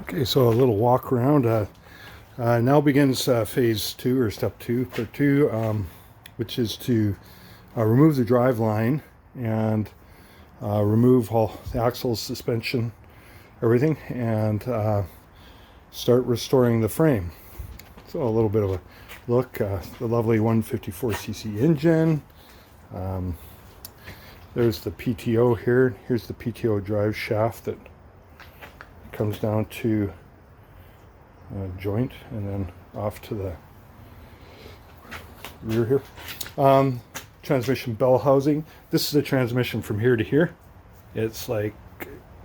Okay, so a little walk around. Now begins phase 2 or step 2, part 2, which is to remove the drive line and remove all the axles, suspension, everything, and start restoring the frame. So a little bit of a look. The lovely 154cc engine. There's the PTO here. Here's the PTO drive shaft that comes down to a joint and then off to the rear here. Transmission bell housing. This is the transmission from here to here. It's like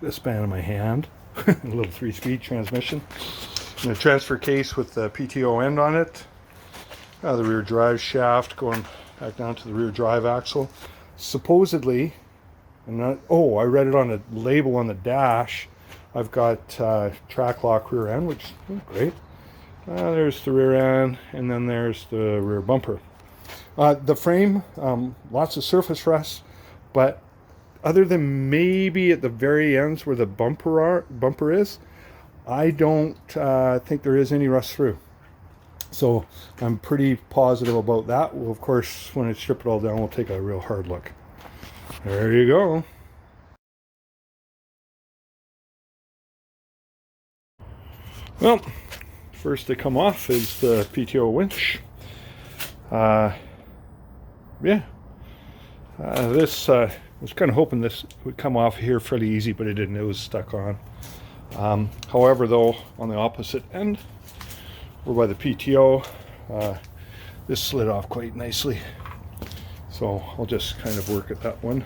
the span of my hand. A little 3-speed transmission. And a transfer case with the PTO end on it. The rear drive shaft going back down to the rear drive axle. Supposedly, I read it on a label on the dash. I've got track lock rear end, which is great. There's the rear end, and then there's the rear bumper. The frame, lots of surface rust, but other than maybe at the very ends where the bumper is, I don't think there is any rust through. So I'm pretty positive about that. Well, of course, when I strip it all down, we'll take a real hard look. There you go. Well, first to come off is the PTO winch. This was kind of hoping this would come off here fairly easy, but it didn't. It was stuck on. However, though, on the opposite end, over by the PTO, this slid off quite nicely. So I'll just kind of work at that one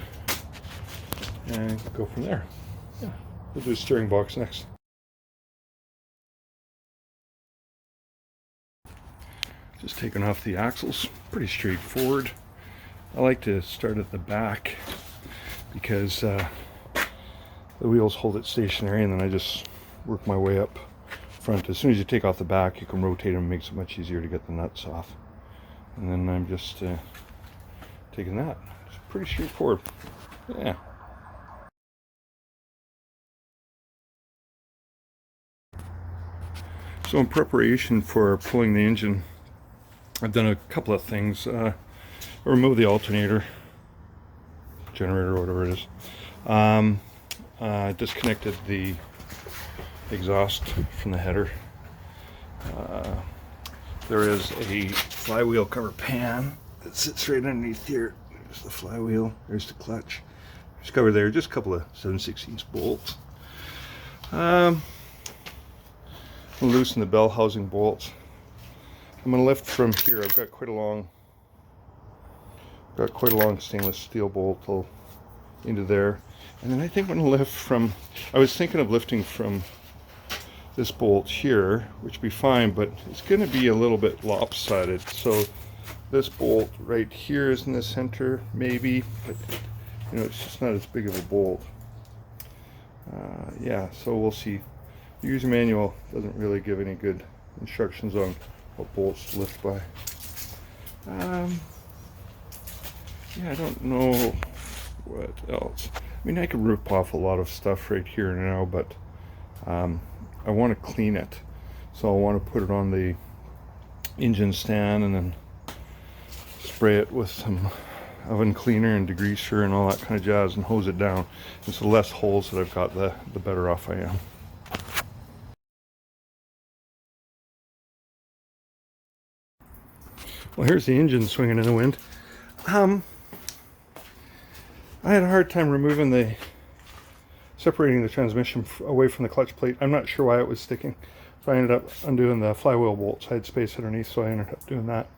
and go from there. Yeah, we'll do steering box next. Just taking off the axles, pretty straightforward. I like to start at the back because the wheels hold it stationary, and then I just work my way up front. As soon as you take off the back, you can rotate them. It makes it much easier to get the nuts off. And then I'm just taking that. It's pretty straightforward. Yeah. So in preparation for pulling the engine, I've done a couple of things. I removed the alternator, generator, whatever it is. Disconnected the exhaust from the header. There is a flywheel cover pan that sits right underneath here. There's the flywheel, there's the clutch. There's cover there, just a couple of 7/16 bolts. I'll loosen the bell housing bolts. I'm going to lift from here. I've got quite a long stainless steel bolt into there, and then I think I'm going to lift from. I was thinking of lifting from this bolt here, which would be fine, but it's going to be a little bit lopsided. So this bolt right here is in the center, maybe, but it's just not as big of a bolt. Yeah, so we'll see. The user manual doesn't really give any good instructions on what bolts to lift by. Yeah, I don't know what else. I mean, I could rip off a lot of stuff right here now, but I want to clean it. So I want to put it on the engine stand and then spray it with some oven cleaner and degreaser and all that kind of jazz and hose it down. And so the less holes that I've got, the better off I am. Well, here's the engine swinging in the wind. I had a hard time separating the transmission away from the clutch plate. I'm not sure why it was sticking, so I ended up undoing the flywheel bolts. I had space underneath, so I ended up doing that.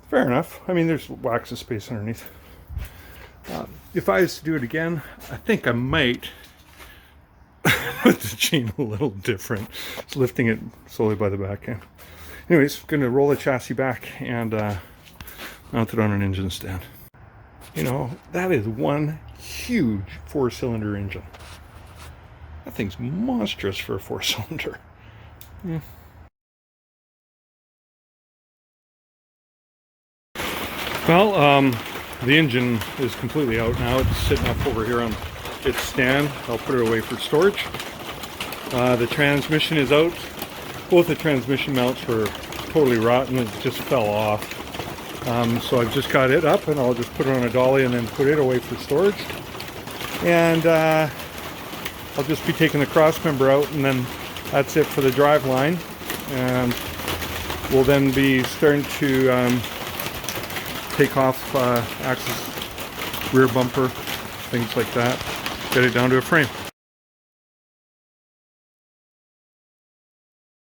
Fair enough. I mean, there's wax of space underneath. If I was to do it again, I think I might put the chain a little different. It's lifting it slowly by the back end. Anyways, going to roll the chassis back and mount it on an engine stand. That is one huge 4-cylinder engine. That thing's monstrous for a 4-cylinder. Yeah. Well, the engine is completely out now. It's sitting up over here on its stand. I'll put it away for storage. The transmission is out. Both the transmission mounts were totally rotten. It just fell off. So I've just got it up, and I'll just put it on a dolly and then put it away for storage. And I'll just be taking the cross member out, and then that's it for the Driveline. And we'll then be starting to take off axles, rear bumper, things like that. Get it down to a frame.